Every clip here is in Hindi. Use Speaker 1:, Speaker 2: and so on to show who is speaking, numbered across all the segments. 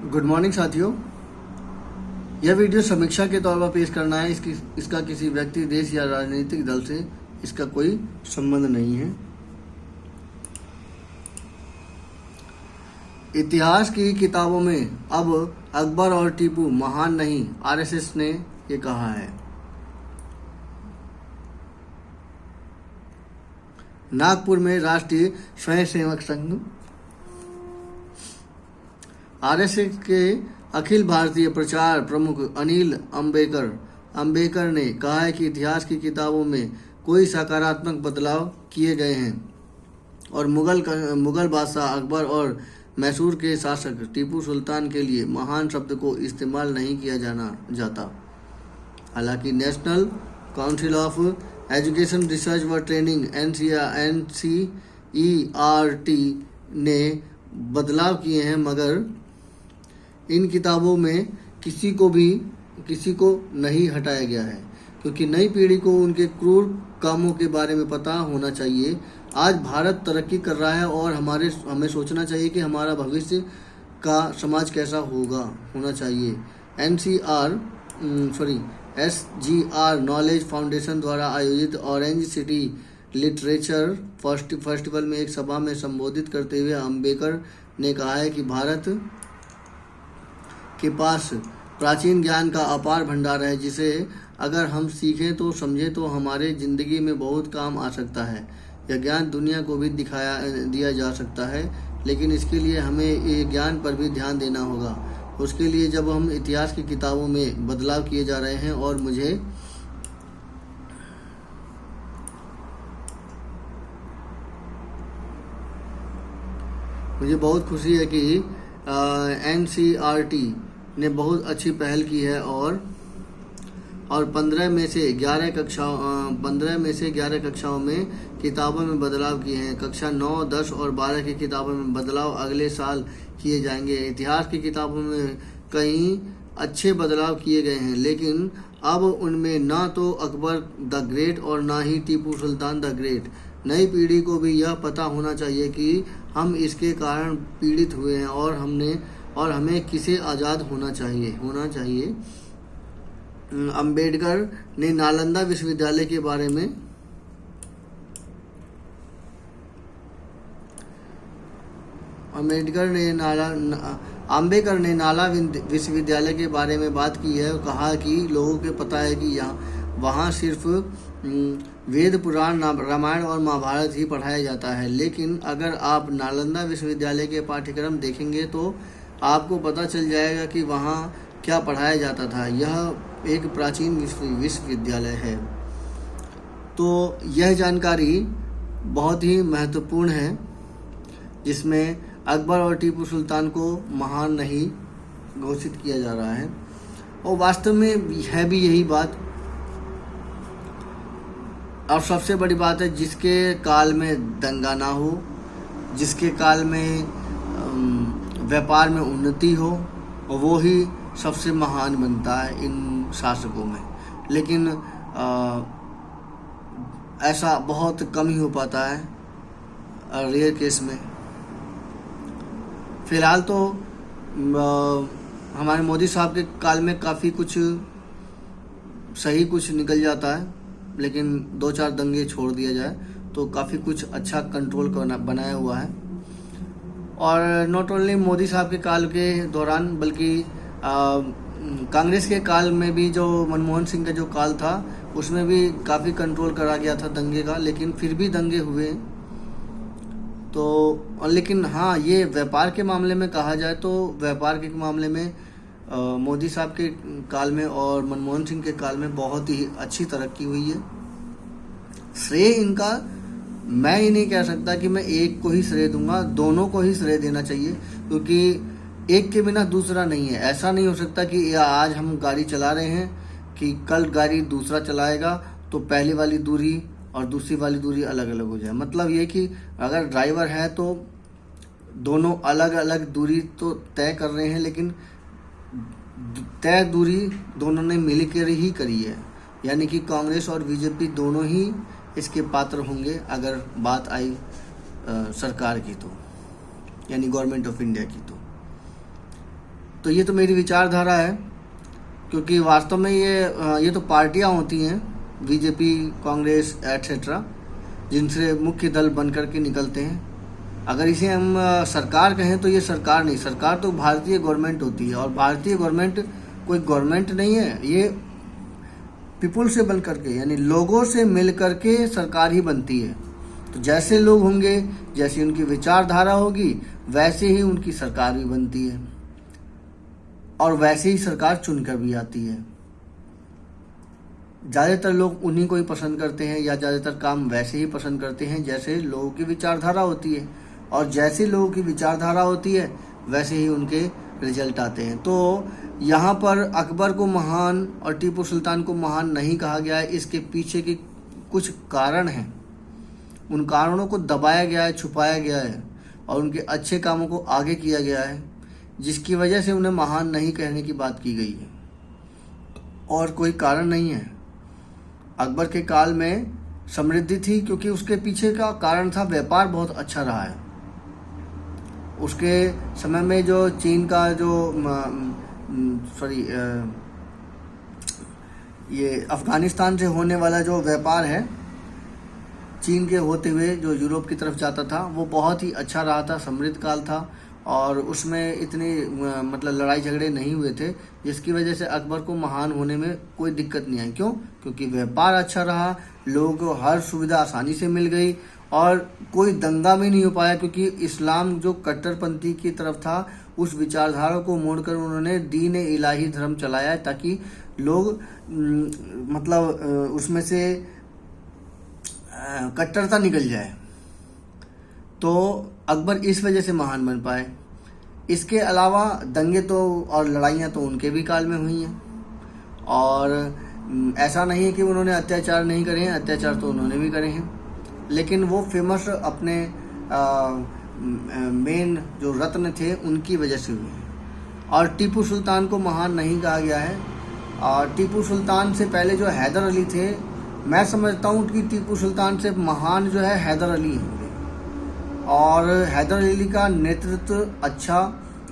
Speaker 1: गुड मॉर्निंग साथियों। यह वीडियो समीक्षा के तौर पर पेश करना है। इसका किसी व्यक्ति, देश या राजनीतिक दल से इसका कोई संबंध नहीं है। इतिहास की किताबों में अब अकबर और टीपू महान नहीं, आरएसएस ने ये कहा है। नागपुर में राष्ट्रीय स्वयंसेवक संघ आरएसएस के अखिल भारतीय प्रचार प्रमुख अनिल अंबेकर ने कहा है कि इतिहास की किताबों में कोई सकारात्मक बदलाव किए गए हैं और मुगल बादशाह अकबर और मैसूर के शासक टीपू सुल्तान के लिए महान शब्द को इस्तेमाल नहीं किया जाता। हालांकि national council of education research व ट्रेनिंग NCERT ने बदलाव किए हैं, मगर इन किताबों में किसी को नहीं हटाया गया है, क्योंकि नई पीढ़ी को उनके क्रूर कामों के बारे में पता होना चाहिए। आज भारत तरक्की कर रहा है और हमें सोचना चाहिए कि हमारा भविष्य का समाज कैसा होना चाहिए। SGR नॉलेज फाउंडेशन द्वारा आयोजित ऑरेंज सिटी लिटरेचर फेस्टिवल में एक सभा में संबोधित करते हुए अंबेडकर ने कहा है कि भारत के पास प्राचीन ज्ञान का अपार भंडार है, जिसे अगर हम सीखें तो समझें तो हमारे जिंदगी में बहुत काम आ सकता है। यह ज्ञान दुनिया को भी दिया जा सकता है, लेकिन इसके लिए हमें ये ज्ञान पर भी ध्यान देना होगा। उसके लिए जब हम इतिहास की किताबों में बदलाव किए जा रहे हैं, और मुझे बहुत खुशी है कि NCERT ने बहुत अच्छी पहल की है और 15 में से 11 कक्षाओं में किताबों में बदलाव किए हैं। कक्षा 9, 10 और 12 की किताबों में बदलाव अगले साल किए जाएंगे। इतिहास की किताबों में कई अच्छे बदलाव किए गए हैं, लेकिन अब उनमें ना तो अकबर द ग्रेट और ना ही टीपू सुल्तान द ग्रेट। नई पीढ़ी को भी यह पता होना चाहिए कि हम इसके कारण पीड़ित हुए हैं और हमें किसे आज़ाद होना चाहिए। अंबेडकर ने नालंदा विश्वविद्यालय के बारे में अंबेडकर ने नाला विश्वविद्यालय के बारे में बात की है और कहा कि लोगों को पता है कि वहाँ सिर्फ वेद, पुराण, रामायण और महाभारत ही पढ़ाया जाता है, लेकिन अगर आप नालंदा विश्वविद्यालय के पाठ्यक्रम देखेंगे तो आपको पता चल जाएगा कि वहाँ क्या पढ़ाया जाता था। यह एक प्राचीन विश्वविद्यालय है। तो यह जानकारी बहुत ही महत्वपूर्ण है, जिसमें अकबर और टीपू सुल्तान को महान नहीं घोषित किया जा रहा है, और वास्तव में है भी यही बात। और सबसे बड़ी बात है, जिसके काल में दंगा ना हो, जिसके काल में व्यापार में उन्नति हो, और वो ही सबसे महान बनता है इन शासकों में। लेकिन ऐसा बहुत कम ही हो पाता है, रेयर केस में। फिलहाल तो हमारे मोदी साहब के काल में काफ़ी कुछ सही कुछ निकल जाता है, लेकिन 2-4 दंगे छोड़ दिया जाए तो काफ़ी कुछ अच्छा कंट्रोल बनाया हुआ है। और नॉट ओनली मोदी साहब के काल के दौरान, बल्कि कांग्रेस के काल में भी, जो मनमोहन सिंह का जो काल था, उसमें भी काफ़ी कंट्रोल करा गया था दंगे का, लेकिन फिर भी दंगे हुए। तो लेकिन हाँ, ये व्यापार के मामले में कहा जाए तो व्यापार के मामले में मोदी साहब के काल में और मनमोहन सिंह के काल में बहुत ही अच्छी तरक्की हुई है। श्रेय इनका मैं ही नहीं कह सकता कि मैं एक को ही श्रेय दूंगा, दोनों को ही श्रेय देना चाहिए, क्योंकि एक के बिना दूसरा नहीं है। ऐसा नहीं हो सकता कि आज हम गाड़ी चला रहे हैं कि कल गाड़ी दूसरा चलाएगा तो पहली वाली दूरी और दूसरी वाली दूरी अलग अलग हो जाए। मतलब ये कि अगर ड्राइवर है तो दोनों अलग अलग दूरी तो तय कर रहे हैं, लेकिन तय दूरी दोनों ने मिलकर ही करी है। यानी कि कांग्रेस और बीजेपी दोनों ही इसके पात्र होंगे अगर बात आई सरकार की तो, यानी गवर्नमेंट ऑफ इंडिया की तो। तो ये तो मेरी विचारधारा है, क्योंकि वास्तव में ये तो पार्टियां होती हैं, बीजेपी, कांग्रेस एटसेट्रा, जिनसे मुख्य दल बन कर के निकलते हैं। अगर इसे हम सरकार कहें तो ये सरकार नहीं, सरकार तो भारतीय गवर्नमेंट होती है, और भारतीय गवर्नमेंट कोई गवर्नमेंट नहीं है, ये पीपुल से बन करके, यानी लोगों से मिल करके सरकार ही बनती है। तो जैसे लोग होंगे, जैसी उनकी विचारधारा होगी, वैसे ही उनकी सरकार भी बनती है, और वैसे ही सरकार चुनकर भी आती है। ज़्यादातर लोग उन्हीं को ही पसंद करते हैं, या ज़्यादातर काम वैसे ही पसंद करते हैं जैसे लोगों की विचारधारा होती है, और जैसे लोगों की विचारधारा होती है वैसे ही उनके रिजल्ट आते हैं। तो यहाँ पर अकबर को महान और टीपू सुल्तान को महान नहीं कहा गया है, इसके पीछे के कुछ कारण हैं। उन कारणों को दबाया गया है, छुपाया गया है, और उनके अच्छे कामों को आगे किया गया है, जिसकी वजह से उन्हें महान नहीं कहने की बात की गई है, और कोई कारण नहीं है। अकबर के काल में समृद्धि थी क्योंकि उसके पीछे का कारण था व्यापार बहुत अच्छा रहा है। उसके समय में जो चीन का जो ये अफगानिस्तान से होने वाला जो व्यापार है, चीन के होते हुए जो यूरोप की तरफ जाता था, वो बहुत ही अच्छा रहा था, समृद्ध काल था, और उसमें इतनी मतलब लड़ाई झगड़े नहीं हुए थे, जिसकी वजह से अकबर को महान होने में कोई दिक्कत नहीं आई। क्यों? क्योंकि व्यापार अच्छा रहा, लोगों को हर सुविधा आसानी से मिल गई, और कोई दंगा भी नहीं हो पाया, क्योंकि इस्लाम जो कट्टरपंथी की तरफ था, उस विचारधारा को मोड़कर उन्होंने दीन इलाही धर्म चलाया, ताकि लोग मतलब उसमें से कट्टरता निकल जाए। तो अकबर इस वजह से महान बन पाए। इसके अलावा दंगे तो और लड़ाइयाँ तो उनके भी काल में हुई हैं, और ऐसा नहीं है कि उन्होंने अत्याचार नहीं करे हैं, अत्याचार तो उन्होंने भी करे हैं, लेकिन वो फेमस अपने मेन जो रत्न थे उनकी वजह से हुए हैं। और टीपू सुल्तान को महान नहीं कहा गया है, और टीपू सुल्तान से पहले जो हैदर अली थे, मैं समझता हूँ कि टीपू सुल्तान से महान जो है हैदर अली होंगे, और हैदर अली का नेतृत्व अच्छा,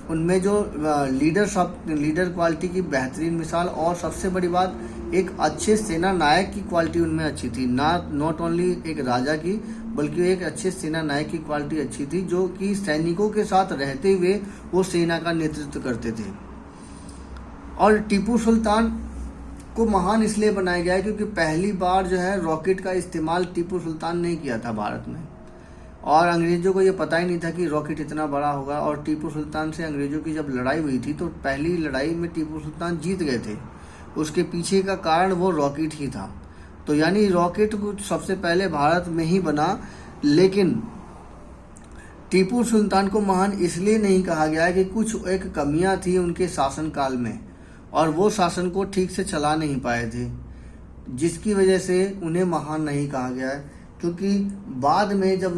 Speaker 1: उनमें जो लीडर क्वालिटी की बेहतरीन मिसाल, और सबसे बड़ी बात एक अच्छे सेना नायक की क्वालिटी उनमें अच्छी थी, नॉट ओनली एक राजा की, बल्कि एक अच्छे सेना नायक की क्वालिटी अच्छी थी, जो कि सैनिकों के साथ रहते हुए वो सेना का नेतृत्व करते थे। और टीपू सुल्तान को महान इसलिए बनाया गया है क्योंकि पहली बार जो है रॉकेट का इस्तेमाल टीपू सुल्तान ने किया था भारत में, और अंग्रेज़ों को ये पता ही नहीं था कि रॉकेट इतना बड़ा होगा। और टीपू सुल्तान से अंग्रेज़ों की जब लड़ाई हुई थी, तो पहली लड़ाई में टीपू सुल्तान जीत गए थे, उसके पीछे का कारण वो रॉकेट ही था। तो यानी रॉकेट कुछ सबसे पहले भारत में ही बना, लेकिन टीपू सुल्तान को महान इसलिए नहीं कहा गया है कि कुछ एक कमियां थी उनके शासनकाल में, और वो शासन को ठीक से चला नहीं पाए थे, जिसकी वजह से उन्हें महान नहीं कहा गया है। क्योंकि बाद में जब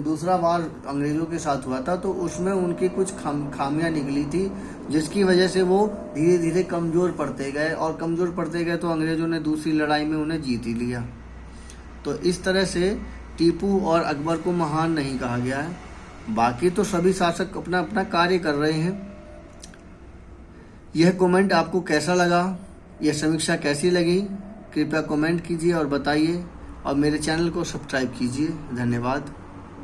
Speaker 1: दूसरा बार अंग्रेज़ों के साथ हुआ था, तो उसमें उनकी कुछ खामियां निकली थी, जिसकी वजह से वो धीरे धीरे कमज़ोर पड़ते गए, और कमज़ोर पड़ते गए तो अंग्रेज़ों ने दूसरी लड़ाई में उन्हें जीत ही लिया। तो इस तरह से टीपू और अकबर को महान नहीं कहा गया है। बाकी तो सभी शासक अपना अपना कार्य कर रहे हैं। यह कमेंट आपको कैसा लगा, यह समीक्षा कैसी लगी, कृपया कमेंट कीजिए और बताइए, और मेरे चैनल को सब्सक्राइब कीजिए। धन्यवाद।